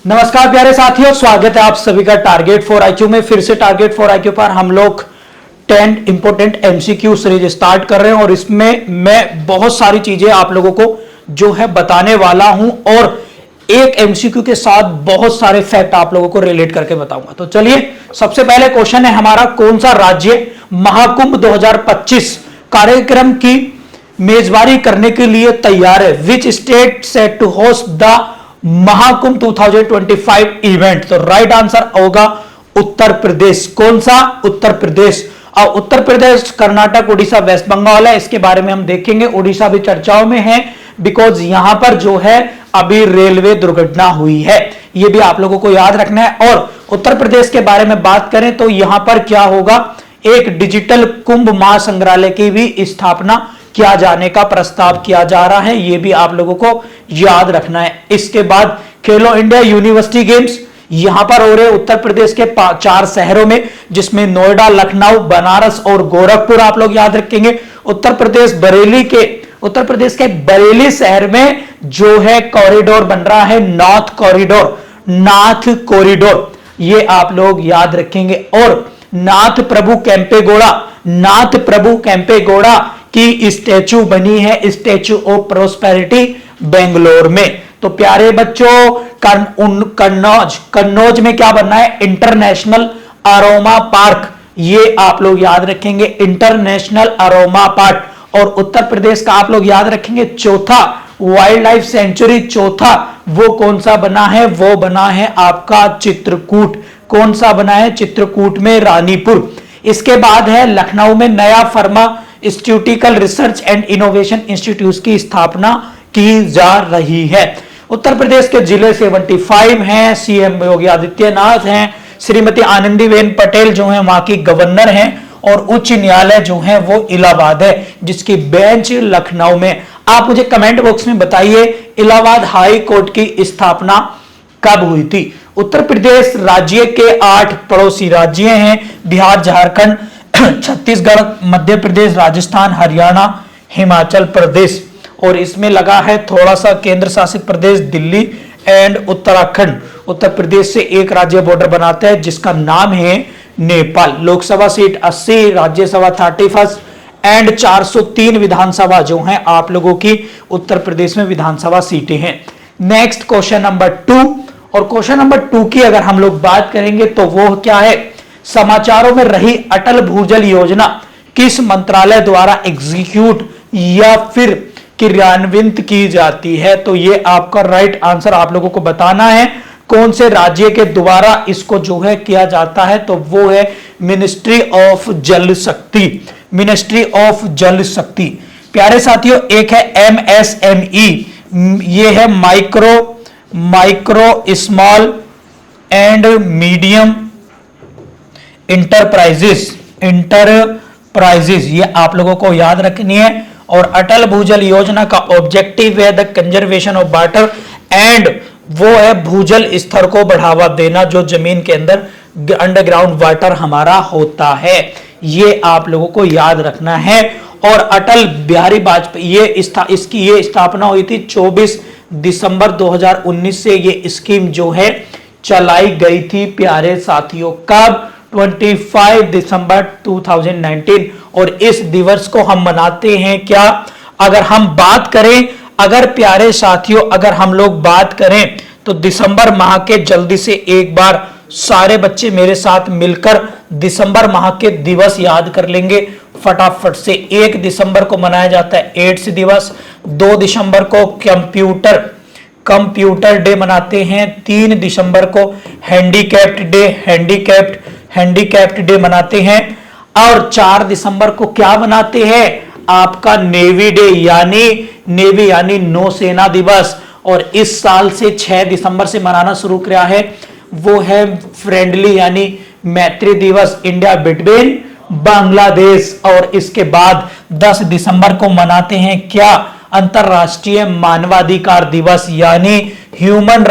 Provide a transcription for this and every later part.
नमस्कार प्यारे साथियों, स्वागत है आप सभी का टारगेट फॉर आईक्यू में। फिर से टारगेट फॉर आईक्यू पर हम लोग 10 इंपोर्टेंट एमसीक्यू सीरीज स्टार्ट कर रहे हैं और इसमें मैं बहुत सारी चीजें आप लोगों को जो है बताने वाला हूं और एक एमसीक्यू के साथ बहुत सारे फैक्ट आप लोगों को रिलेट करके बताऊंगा। तो चलिए, सबसे पहले क्वेश्चन है हमारा, कौन सा राज्य महाकुंभ 2025 कार्यक्रम की मेजबानी करने के लिए तैयार है? Which state set to host the Mahakumbh 2025 event? तो राइट आंसर होगा उत्तर प्रदेश। कौन सा? उत्तर प्रदेश। और उत्तर प्रदेश, कर्नाटक, उड़ीसा, वेस्ट बंगाल है। इसके बारे में हम देखेंगे। उड़ीसा भी चर्चाओं में है बिकॉज यहां पर जो है अभी रेलवे दुर्घटना हुई है, यह भी आप लोगों को याद रखना है। और उत्तर प्रदेश के बारे में बात करें तो यहां पर क्या होगा, एक डिजिटल कुंभ महासंग्रहालय की भी स्थापना किया जाने का प्रस्ताव किया जा रहा है, यह भी आप लोगों को याद रखना है। इसके बाद खेलो इंडिया यूनिवर्सिटी गेम्स यहां पर हो रहे उत्तर प्रदेश के 4 शहरों में, जिसमें नोएडा, लखनऊ, बनारस और गोरखपुर आप लोग याद रखेंगे। उत्तर प्रदेश के बरेली शहर में जो है कॉरिडोर बन रहा है, नाथ कॉरिडोर, ये आप लोग याद रखेंगे। और नाथ प्रभु कैंपेगौड़ा की स्टैचू बनी है, स्टैचू ऑफ प्रोस्पेरिटी, बेंगलोर में। तो प्यारे बच्चों, कन्नौज में क्या बनना है? इंटरनेशनल अरोमा पार्क, ये आप लोग याद रखेंगे, इंटरनेशनल अरोमा पार्क। और उत्तर प्रदेश का आप लोग याद रखेंगे चौथा वाइल्ड लाइफ सेंचुरी, चौथा वो कौन सा बना है? वो बना है आपका चित्रकूट। कौन सा बना है? चित्रकूट में रानीपुर। इसके बाद है लखनऊ में नया pharmaceutical research and innovation institute की स्थापना की जा रही है। उत्तर प्रदेश के जिले 75 हैं। सीएम योगी आदित्यनाथ हैं, श्रीमती आनंदीबेन पटेल जो है वहां की गवर्नर हैं, और उच्च न्यायालय जो है वो इलाहाबाद है, जिसकी बेंच लखनऊ में। आप मुझे कमेंट बॉक्स में बताइए इलाहाबाद हाई कोर्ट की स्थापना कब हुई थी? उत्तर प्रदेश राज्य के 8 पड़ोसी राज्य हैं, बिहार, झारखंड, छत्तीसगढ़, मध्य प्रदेश, राजस्थान, हरियाणा, हिमाचल प्रदेश, और इसमें लगा है थोड़ा सा केंद्र शासित प्रदेश दिल्ली एंड उत्तराखंड। उत्तर प्रदेश से एक राज्य बॉर्डर बनाता है जिसका नाम है नेपाल। लोकसभा सीट 80, राज्यसभा 31 एंड 403 विधानसभा जो हैं आप लोगों की उत्तर प्रदेश में विधानसभा सीटें हैं। नेक्स्ट क्वेश्चन नंबर 2, और क्वेश्चन नंबर 2 की अगर हम लोग बात करेंगे तो वो क्या है? समाचारों में रही अटल भूजल योजना किस मंत्रालय द्वारा एग्जीक्यूट या फिर क्रियान्वित की जाती है? तो ये आपका राइट आंसर आप लोगों को बताना है, कौन से राज्य के द्वारा इसको जो है किया जाता है? तो वो है मिनिस्ट्री ऑफ जल शक्ति, मिनिस्ट्री ऑफ जल शक्ति। प्यारे साथियों, एक है MSME, ये है micro small and medium enterprises, ये आप लोगों को याद रखनी है। और अटल भूजल योजना का ऑब्जेक्टिव है the conservation of water and, वो है भूजल स्तर को बढ़ावा देना, जो जमीन के अंदर अंडरग्राउंड वाटर हमारा होता है, ये आप लोगों को याद रखना है। और अटल बिहारी वाजपेयी, इसकी ये स्थापना हुई थी 24 दिसंबर 2019 से ये स्कीम जो है चलाई गई थी प्यारे साथियों। कब? 25 दिसंबर 2019। और इस दिवस को हम मनाते हैं क्या? अगर हम बात करें, अगर प्यारे साथियों अगर हम लोग बात करें तो दिसंबर माह के जल्दी से एक बार सारे बच्चे मेरे साथ मिलकर दिसंबर माह के दिवस याद कर लेंगे फटाफट से। 1 दिसंबर को मनाया जाता है एड्स दिवस, 2 दिसंबर को कंप्यूटर डे मनाते हैं, 3 दिसंबर को हैंडीकैप्ड डे मनाते हैं, और 4 दिसंबर को क्या मनाते हैं? आपका नेवी डे यानी नौसेना दिवस। और इस साल से 6 दिसंबर से मनाना शुरू किया है, वो है फ्रेंडली यानी मैत्री दिवस, इंडिया बिटवीन बांग्लादेश। और इसके बाद 10 दिसंबर को मनाते हैं क्या? अंतरराष्ट्रीय मानवाधिकार दिवस यानी ह्यूमन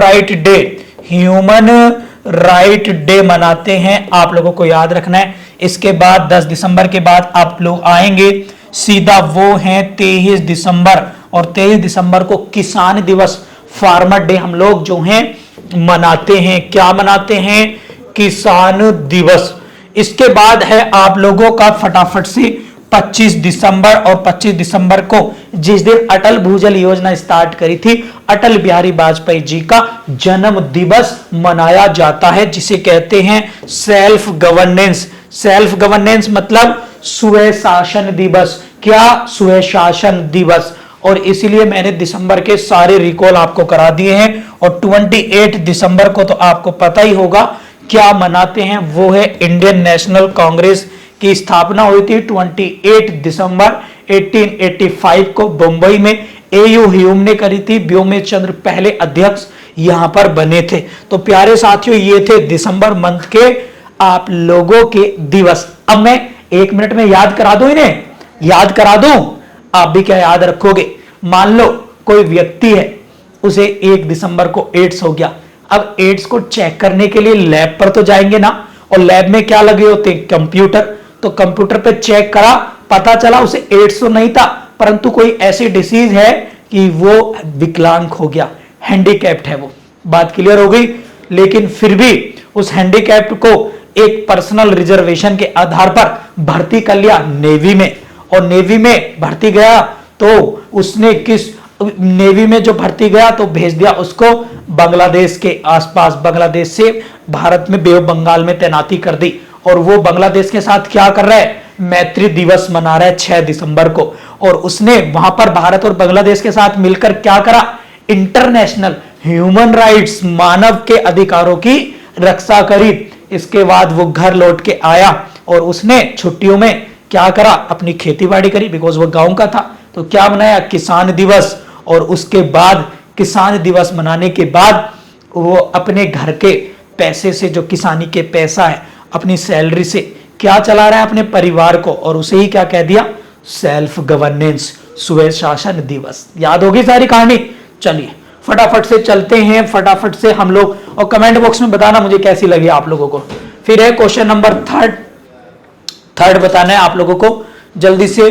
राइट डे मनाते हैं, आप लोगों को याद रखना है। इसके बाद 10 दिसंबर के बाद आप लोग आएंगे सीधा, वो है 23 दिसंबर, और 23 दिसंबर को किसान दिवस, फार्मर डे हम लोग जो हैं मनाते हैं। क्या मनाते हैं? किसान दिवस। इसके बाद है आप लोगों का फटाफट से 25 दिसंबर, और 25 दिसंबर को जिस दिन अटल भूजल योजना स्टार्ट करी थी, अटल बिहारी वाजपेयी जी का जन्म दिवस मनाया जाता है, जिसे कहते हैं सेल्फ गवर्नेंस। सेल्फ गवर्नेंस मतलब स्वशासन दिवस। क्या? स्वशासन दिवस। और इसीलिए मैंने दिसंबर के सारे रिकॉल आपको करा दिए हैं। और 28 दिसंबर को तो आपको पता ही होगा क्या मनाते हैं, वो है इंडियन नेशनल कांग्रेस की स्थापना हुई थी 28 दिसंबर 1885 को बंबई में एयू ह्यूम ने करी थी। व्योमेश चंद्र पहले अध्यक्ष यहां पर बने थे। तो प्यारे साथियों, ये थे दिसंबर मंथ के आप लोगों के दिवस। अब मैं 1 मिनट में याद करा दूं, इन्हें याद करा दूं, आप भी क्या याद रखोगे? मान लो कोई व्यक्ति है, उसे 1 दिसंबर को एड्स हो गया। अब एड्स को चेक करने के लिए लैब पर तो जाएंगे ना, और लैब में क्या लगे होते हैं? कंप्यूटर। तो कंप्यूटर पे चेक करा, पता चला उसे एड्स तो नहीं था, परंतु कोई ऐसी डिसीज है कि वो विकलांग हो गया, हैंडीकैप्ड है वो। बात क्लियर हो गई। लेकिन फिर भी उस हैंडीकैप्ड को एक पर्सनल रिजर्वेशन के आधार पर भर्ती कर लिया नेवी में, और नेवी में भर्ती गया तो उसने किस नेवी में जो भर्ती गया तो भेज दिया उसको बांग्लादेश के आसपास, बांग्लादेश से भारत में बे ऑफ बंगाल में तैनाती कर दी। और वो बांग्लादेश के साथ क्या कर रहा है? मैत्री दिवस मना रहा है 6 दिसंबर को। और उसने वहां पर भारत और बांग्लादेश के साथ मिलकर क्या करा? इंटरनेशनल ह्यूमन राइट्स, मानव के अधिकारों की रक्षा करी। इसके बाद वो घर लौट के आया और उसने छुट्टियों में क्या करा? अपनी खेतीबाड़ी करी, बिकॉज वो गांव का था। तो क्या मनाया? किसान दिवस। और उसके बाद किसान दिवस मनाने के बाद वो अपने घर के पैसे से, जो किसानी के पैसा है, अपनी सैलरी से क्या चला रहा है? अपने परिवार को। और उसे ही क्या कह दिया? सेल्फ गवर्नेंस, स्वशासन दिवस। याद होगी सारी कहानी। चलिए फटाफट से चलते हैं, फटाफट से हम लोग, और कमेंट बॉक्स में बताना मुझे कैसी लगी आप लोगों को। फिर है क्वेश्चन नंबर थर्ड बताना है आप लोगों को जल्दी से।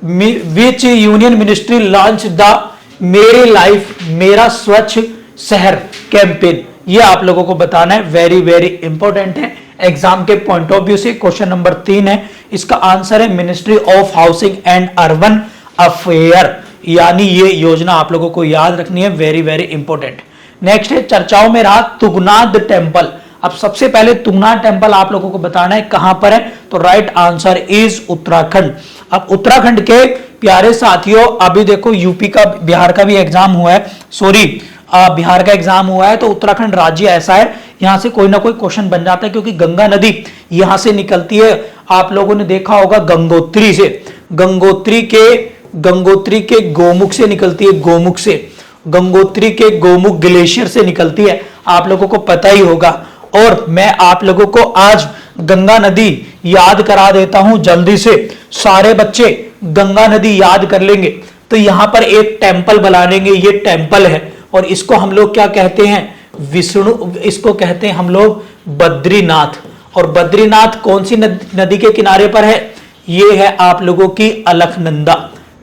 विच यूनियन मिनिस्ट्री लॉन्च द मेरी लाइफ मेरा स्वच्छ शहर कैंपेन? ये आप लोगों को बताना है, वेरी वेरी इंपॉर्टेंट है एग्जाम के पॉइंट ऑफ व्यू से। क्वेश्चन नंबर 3 है, इसका आंसर है ministry of housing and urban affair, यानी ये योजना आप लोगों को याद रखनी है, वेरी वेरी इंपॉर्टेंट। नेक्स्ट है चर्चाओं में रहा तुंगनाथ टेम्पल। अब सबसे पहले तुंगनाथ टेम्पल आप लोगों को बताना है कहां पर है, तो राइट आंसर इज उत्तराखंड। अब उत्तराखंड के प्यारे साथियों, अभी देखो यूपी का, बिहार का भी एग्जाम हुआ है, सॉरी बिहार का एग्जाम हुआ है, तो उत्तराखंड राज्य ऐसा है यहां से कोई ना कोई क्वेश्चन बन जाता है, क्योंकि गंगा नदी यहां से निकलती है। आप लोगों ने देखा होगा गंगोत्री से, गंगोत्री के गोमुख से निकलती है, गोमुख से, गंगोत्री के गोमुख ग्लेशियर से निकलती है, आप लोगों को पता ही होगा। और मैं आप लोगों को आज गंगा नदी याद करा देता हूं जल्दी से, सारे बच्चे गंगा नदी याद कर लेंगे। तो यहां पर एक टेम्पल बना लेंगे, ये टेम्पल है, और इसको हम लोग क्या कहते हैं? विष्णु, इसको कहते हैं हम लोग बद्रीनाथ। और बद्रीनाथ कौन सी नदी के किनारे पर है? ये है आप लोगों की अलकनंदा।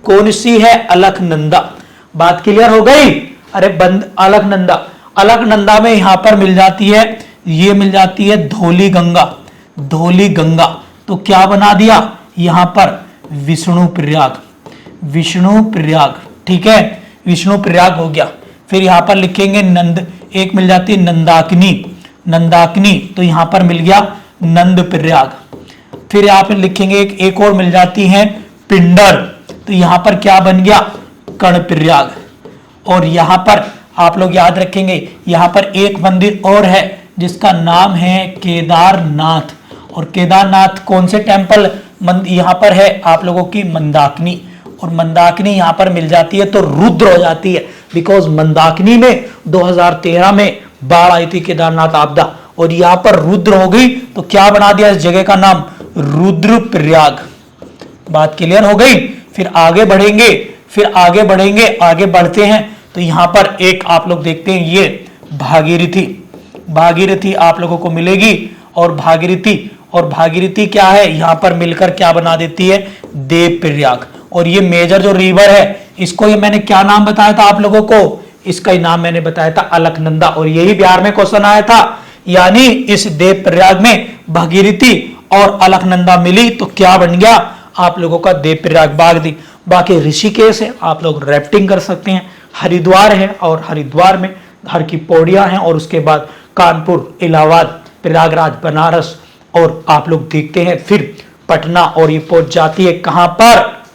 कौन सी है? अलकनंदा। बात क्लियर हो गई? अरे अलकनंदा, अलकनंदा में यहां पर मिल जाती है, ये मिल जाती है धौली गंगा, धौली गंगा। तो क्या बना दिया यहां पर? विष्णु प्रयाग, विष्णु प्रयाग, ठीक है, विष्णु प्रयाग हो गया। फिर यहां पर लिखेंगे नंद, एक मिल जाती है नंदाकिनी, नंदाकिनी, तो यहां पर मिल गया नंद प्रयाग। फिर यहां पर लिखेंगे एक और मिल जाती है पिंडर, तो यहां पर क्या बन गया? कर्ण प्रयाग। और यहां पर आप लोग याद रखेंगे, यहां पर एक मंदिर और है जिसका नाम है केदारनाथ। और केदारनाथ कौन से टेम्पल यहां पर है? आप लोगों की मंदाकिनी। और मंदाकिनी यहां पर मिल जाती है तो रुद्र हो जाती है, बिकॉज मंदाकिनी में 2013 में बाढ़ आई थी, केदारनाथ आपदा, और यहां पर रुद्र हो गई, तो क्या बना दिया इस जगह का नाम? रुद्रप्रयाग। बात क्लियर हो गई? फिर आगे बढ़ेंगे, आगे बढ़ते हैं, तो यहां पर एक आप लोग देखते हैं, ये भागीरथी, भागीरथी आप लोगों को मिलेगी। और भागीरथी क्या है? यहां पर मिलकर क्या बना देती है? देवप्रयाग। और ये मेजर जो रिवर है, इसको ये मैंने क्या नाम बताया था आप लोगों को? इसका ही नाम मैंने बताया था अलकनंदा, और यही बिहार में क्वेश्चन आया था। यानी इस देव प्रयाग में भागीरथी और अलकनंदा मिली तो क्या बन गया आप लोगों का देव प्रयाग बागदी। बाकी ऋषिकेश है, आप लोग रैफ्टिंग कर सकते हैं। हरिद्वार है और हरिद्वार में हर की पौड़ियां हैं, और उसके बाद कानपुर, इलाहाबाद, प्रयागराज, बनारस, और आप लोग देखते हैं फिर पटना, और ये पहुंच जाती है कहां पर,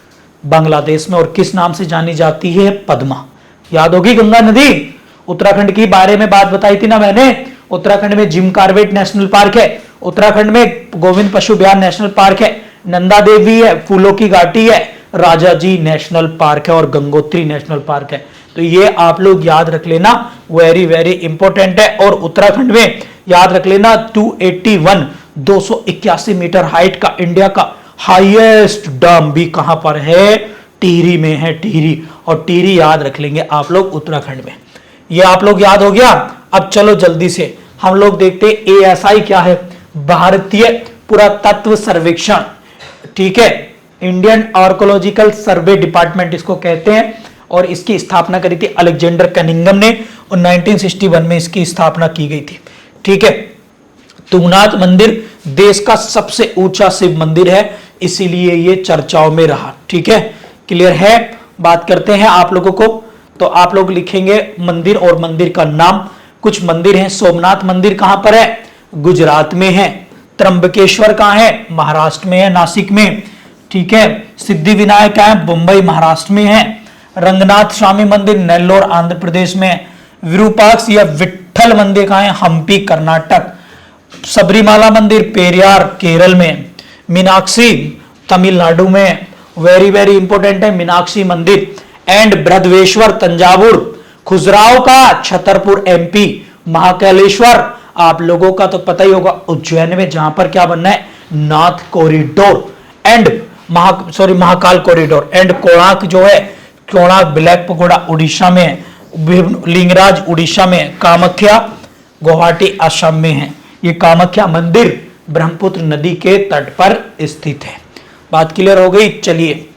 बांग्लादेश में, और किस नाम से जानी जाती है, पद्मा। याद होगी गंगा नदी। उत्तराखंड की बारे में बात बताई थी ना मैंने, उत्तराखंड में जिम कॉर्बेट नेशनल पार्क है, उत्तराखंड में गोविंद पशु विहार नेशनल पार्क है, नंदा देवी है, फूलों की घाटी है, राजाजी नेशनल पार्क है, और गंगोत्री नेशनल पार्क है। तो ये आप लोग याद रख लेना, वेरी वेरी इंपॉर्टेंट है। और उत्तराखंड में याद रख लेना 281 मीटर हाइट का इंडिया का हाईएस्ट डैम भी कहां पर है, टिहरी में है, टिहरी। और टिहरी याद रख लेंगे आप लोग उत्तराखंड में। ये आप लोग याद हो गया। अब चलो जल्दी से हम लोग देखते हैं ASI क्या है, भारतीय पुरातत्व सर्वेक्षण, ठीक है, इंडियन आर्कोलॉजिकल सर्वे डिपार्टमेंट इसको कहते हैं, और इसकी स्थापना करी थी अलेक्जेंडर कनिंगम ने, और 1961 में इसकी स्थापना की गई थी, ठीक है। तुंगनाथ मंदिर देश का सबसे ऊंचा शिव मंदिर है, इसीलिए ये चर्चाओं में रहा, ठीक है, क्लियर है। बात करते हैं आप लोगों को, तो आप लोग लिखेंगे मंदिर और मंदिर का नाम। कुछ मंदिर हैं, सोमनाथ मंदिर कहां पर है, गुजरात में है। त्र्यंबकेश्वर कहां है, महाराष्ट्र में है, नासिक में, ठीक है। सिद्धि विनायक है, मुंबई महाराष्ट्र में है। रंगनाथ स्वामी मंदिर नेल्लोर आंध्र प्रदेश में है। विरूपाक्ष या विट्ठल मंदिर कहां है, हम्पी कर्नाटक। सबरीमाला मंदिर पेरियार केरल में। मीनाक्षी तमिलनाडु में, वेरी वेरी इंपॉर्टेंट है मीनाक्षी मंदिर। एंड बृहदेश्वर तंजावुर। खुजराव का छतरपुर MP। महाकालेश्वर आप लोगों का तो पता ही होगा उज्जैन में, जहां पर क्या बनना है, Nath corridor and Mahakal corridor. And Konark जो है, कोणार्क ब्लैक पकोड़ा उड़ीसा में है, लिंगराज उड़ीसा में है, कामाख्या गुवाहाटी असम में है। ये कामाख्या मंदिर ब्रह्मपुत्र नदी के तट पर स्थित है। बात क्लियर हो गई। चलिए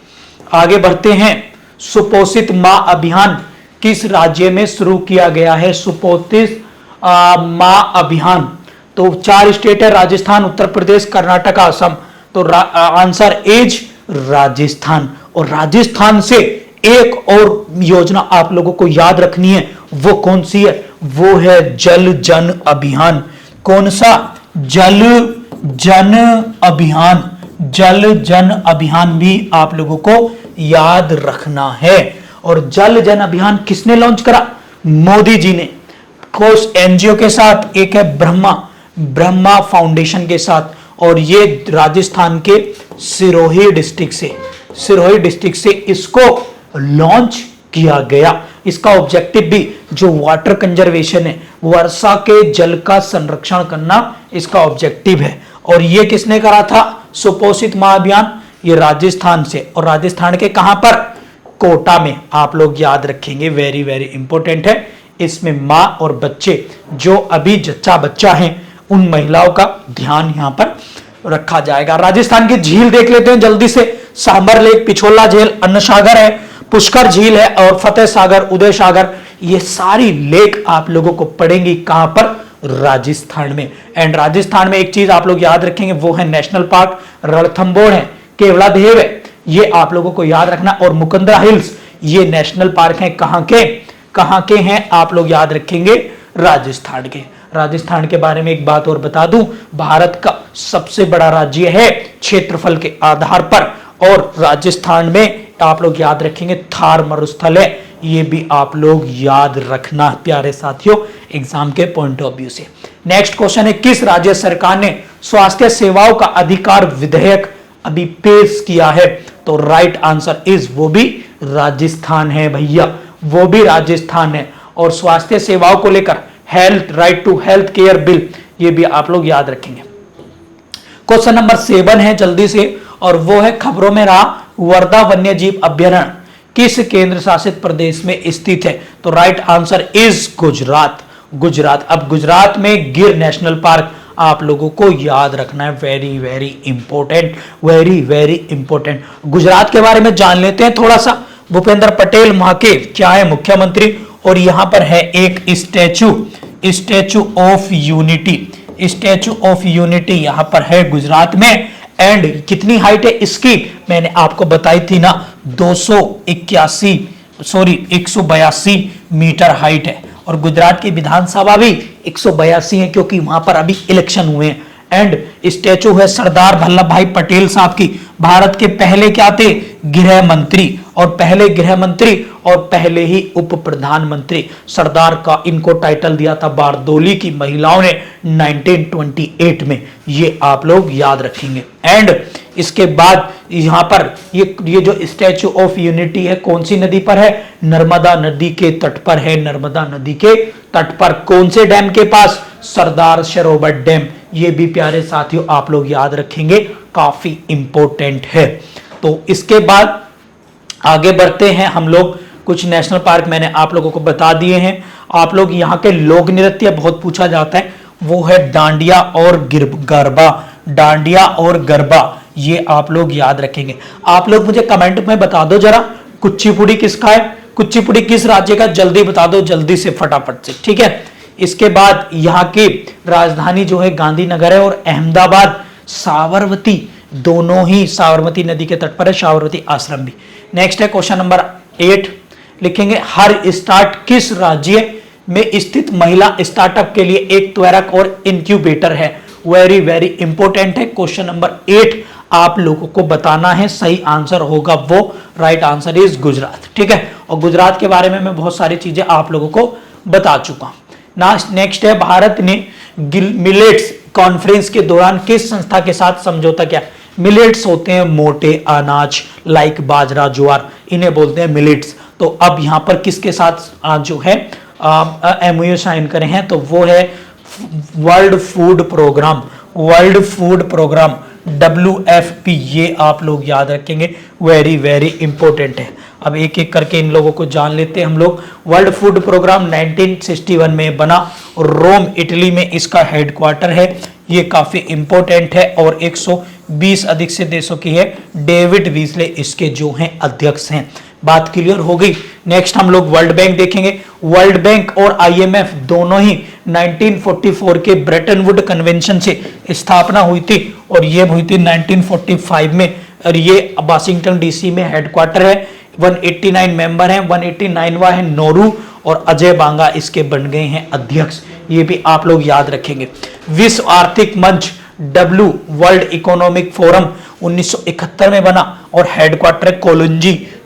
आगे बढ़ते हैं। सुपोषित मां अभियान किस राज्य में शुरू किया गया है, सुपोषित मां अभियान। तो 4 स्टेट है, राजस्थान, उत्तर प्रदेश, कर्नाटक, असम। तो आंसर इज राजस्थान। और राजस्थान से एक और योजना आप लोगों को याद रखनी है, वो कौन सी है, वो है जल जन अभियान। कौन सा, जल जन अभियान। जल जन अभियान भी आप लोगों को याद रखना है। और जल जन अभियान किसने लॉन्च करा, मोदी जी ने। कोस NGO के साथ, एक है ब्रह्मा फाउंडेशन के साथ, और ये राजस्थान के सिरोही डिस्ट्रिक्ट से इसको लॉन्च किया गया। इसका ऑब्जेक्टिव भी जो वाटर कंजर्वेशन है, वर्षा के जल का संरक्षण करना इसका ऑब्जेक्टिव है। और ये किसने करा था, सुपोषित मां अभियान, ये राजस्थान से। और राजस्थान के कहां पर, कोटा में। आप लोग याद रखेंगे, वेरी वेरी इंपॉर्टेंट है। इसमें मां और बच्चे जो अभी जच्चा बच्चा हैं, उन महिलाओं का ध्यान यहां पर रखा जाएगा। राजस्थान की झील देख लेते हैं जल्दी से। सांबर लेक, पिछोला झील, अन्न सागर है, पुष्कर झील है, और फतेह सागर, उदय सागर। ये सारी लेक आप लोगों को पड़ेंगी कहां पर, राजस्थान में। एंड राजस्थान में एक चीज आप लोग याद रखेंगे, वो है नेशनल पार्क। रणथंबोर है, केवलादेव है, ये आप लोगों को याद रखना। और मुकुंदरा हिल्स, ये नेशनल पार्क है, कहां के हैं आप लोग याद रखेंगे, राजस्थान के। राजस्थान के बारे में एक बात और बता दूं, भारत का सबसे बड़ा राज्य है क्षेत्रफल के आधार पर, और राजस्थान में आप लोग याद रखेंगे थार मरुस्थल है। ये भी आप लोग याद रखना प्यारे साथियों, एग्जाम के पॉइंट ऑफ व्यू से। नेक्स्ट क्वेश्चन है, किस राज्य सरकार ने स्वास्थ्य सेवाओं का अधिकार विधेयक अभी पेश किया है। तो राइट आंसर इज, वो भी राजस्थान है भैया, वो भी राजस्थान है। और स्वास्थ्य सेवाओं को लेकर health right to health care bill, ये भी आप लोग याद रखेंगे। क्वेश्चन नंबर 7 है जल्दी से, और वो है खबरों में रहा वर्धा वन्य जीव अभ्यारण्य किस केंद्र शासित प्रदेश में स्थित है। तो राइट आंसर इज गुजरात। अब गुजरात में गिर नेशनल पार्क आप लोगों को याद रखना है, वेरी वेरी इंपॉर्टेंट। गुजरात के बारे में जान लेते हैं थोड़ा सा। भूपेंद्र पटेल वहां के क्या है, मुख्यमंत्री। और यहां पर है एक स्टैचू ऑफ यूनिटी यहां पर है गुजरात में। एंड कितनी हाइट है इसकी, मैंने आपको बताई थी ना, 182 मीटर हाइट है। और गुजरात की विधानसभा भी 182 है, क्योंकि वहां पर अभी इलेक्शन हुए हैं। एंड स्टैचू है सरदार वल्लभ भाई पटेल साहब की, भारत के पहले क्या थे, गृह मंत्री, और पहले ही उप प्रधानमंत्री। सरदार का इनको टाइटल दिया था बारदोली की महिलाओं ने 1928 में, ये आप लोग याद रखेंगे। एंड इसके बाद यहां पर ये जो स्टैचू ऑफ यूनिटी है कौन सी नदी पर है, नर्मदा नदी के तट पर है। नर्मदा नदी के तट पर कौन से डैम के पास, सरदार सरोवर डैम। ये भी प्यारे साथियों आप लोग याद रखेंगे, काफी इंपॉर्टेंट है। तो इसके बाद आगे बढ़ते हैं हम लोग, कुछ नेशनल पार्क मैंने आप लोगों को बता दिए हैं। आप लोग यहाँ के लोक नृत्य बहुत पूछा जाता है, वो है डांडिया और गरबा, ये आप लोग याद रखेंगे। आप लोग मुझे कमेंट में बता दो जरा, कुचिपुड़ी किसका है, कुचिपुड़ी किस राज्य का, जल्दी बता दो, जल्दी से फटाफट से, ठीक है। इसके बाद यहाँ की राजधानी जो है गांधीनगर है, और अहमदाबाद साबरमती, दोनों ही साबरमती नदी के तट पर है, साबरमती आश्रम भी। नेक्स्ट है क्वेश्चन नंबर 8, लिखेंगे हर स्टार्ट किस राज्य में स्थित महिला स्टार्टअप के लिए एक त्वरक और इंक्यूबेटर है। वेरी वेरी इंपॉर्टेंट है। क्वेश्चन नंबर 8 आप लोगों को बताना है, सही आंसर होगा वो, राइट आंसर इज गुजरात, ठीक है। और गुजरात के बारे में मैं बहुत सारी चीजें आप लोगों को बता चुका हूं। नेक्स्ट है, भारत ने मिलेट्स कॉन्फ्रेंस के दौरान किस संस्था के साथ समझौता किया। मिलेट्स होते हैं मोटे अनाज, लाइक बाजरा ज्वार, इन्हें बोलते हैं मिलेट्स। तो अब यहां पर किसके साथ जो है एमओयू साइन करे हैं, तो वो है वर्ल्ड फूड प्रोग्राम WFP, ये आप लोग याद रखेंगे, वेरी वेरी इंपॉर्टेंट है। अब एक एक करके इन लोगों को जान लेते हैं हम लोग। वर्ल्ड फूड प्रोग्राम 1961 में बना, रोम इटली में इसका हेडक्वार्टर है, ये काफी इंपॉर्टेंट है, और 120 अधिक से देशों की है। डेविड वीजले इसके जो हैं अध्यक्ष हैं। बात क्लियर हो गई। नेक्स्ट हम लोग वर्ल्ड बैंक देखेंगे। वर्ल्ड बैंक और IMF दोनों ही 1944 के ब्रेटन वुड कन्वेंशन से स्थापना हुई थी, और ये हुई थी 1945 में, और ये वाशिंगटन DC में हेडक्वार्टर है। 189 मेंबर हैं, 189वां है नोरू, और अजय बांगा इसके बन गए हैं अध्यक्ष, ये भी आप लोग याद रखेंगे। विश्व आर्थिक मंच W, वर्ल्ड इकोनॉमिक फोरम 1971 में बना, और हेडक्वार्टर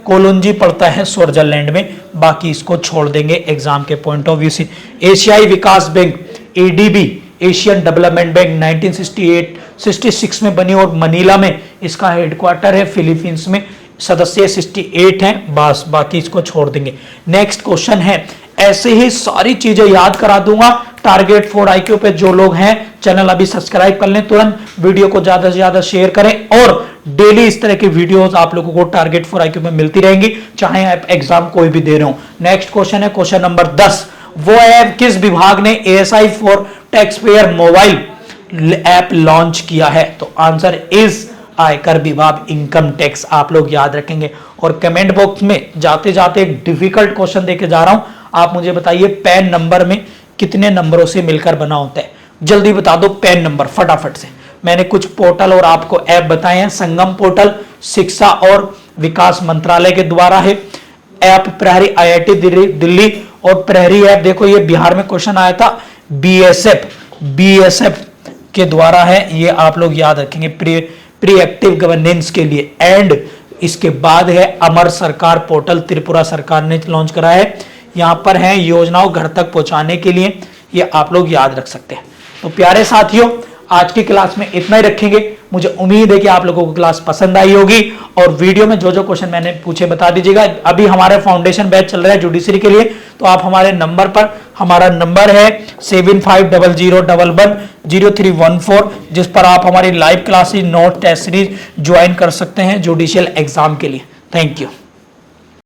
कोलंजी पड़ता है स्विट्जरलैंड में। बाकी इसको छोड़ देंगे एग्जाम के पॉइंट ऑफ व्यू से। एशियाई विकास bank ADB, Asian development bank 1966 में बनी, और मनीला में इसका हेडक्वार्टर है। फिलीपींस में सदस्य 68 हैं, बस बाकी इसको छोड़ देंगे। नेक्स्ट क्वेश्चन है, ऐसे ही सारी चीजें याद करा दूंगा। टारगेट 4 IQ पे जो लोग हैं, चैनल अभी सब्सक्राइब कर लें, तुरंत वीडियो को ज्यादा से ज्यादा शेयर करें, और डेली इस तरह की वीडियोस आप लोगों को टारगेट 4 IQ में मिलती रहेंगी, चाहे आप एग्जाम कोई भी दे रहे हो। नेक्स्ट क्वेश्चन है क्वेश्चन नंबर 10, वो ऐप किस विभाग ने ASI for tax payer mobile app launch किया है, तो आंसर इज आयकर विभाग, इनकम टैक्स, आप लोग याद रखेंगे। और कमेंट बॉक्स में जाते जाते एक डिफिकल्ट क्वेश्चन देके जा रहा हूं, आप मुझे बताइए पैन नंबर में कितने नंबरों से मिलकर बना होता है, जल्दी बता दो पैन नंबर फटाफट से। मैंने कुछ पोर्टल और आपको ऐप बताए हैं। संगम पोर्टल शिक्षा और विकास मंत्रालय के द्वारा है, ऐप प्रहरी IIT दिल्ली, और प्रहरी ऐप देखो ये बिहार में क्वेश्चन आया था, BSF के द्वारा है, ये आप लोग याद रखेंगे, प्री एक्टिव गवर्नेंस के लिए। एंड इसके बाद है अमर सरकार पोर्टल, त्रिपुरा सरकार ने लॉन्च करा है, यहां पर है योजनाओं घर तक पहुंचाने के लिए, ये आप लोग याद रख सकते हैं। तो प्यारे साथियों, आज की क्लास में इतना ही रखेंगे। मुझे उम्मीद है कि आप लोगों को क्लास पसंद आई होगी, और वीडियो में जो जो क्वेश्चन मैंने पूछे बता दीजिएगा। अभी हमारे फाउंडेशन बैच चल रहा है जुडिशरी के लिए, तो आप हमारे नंबर पर, हमारा नंबर है 7500110314, जिस पर आप हमारी live classes, note, test series join कर सकते हैं जुडिशियल एग्जाम के लिए। Thank you.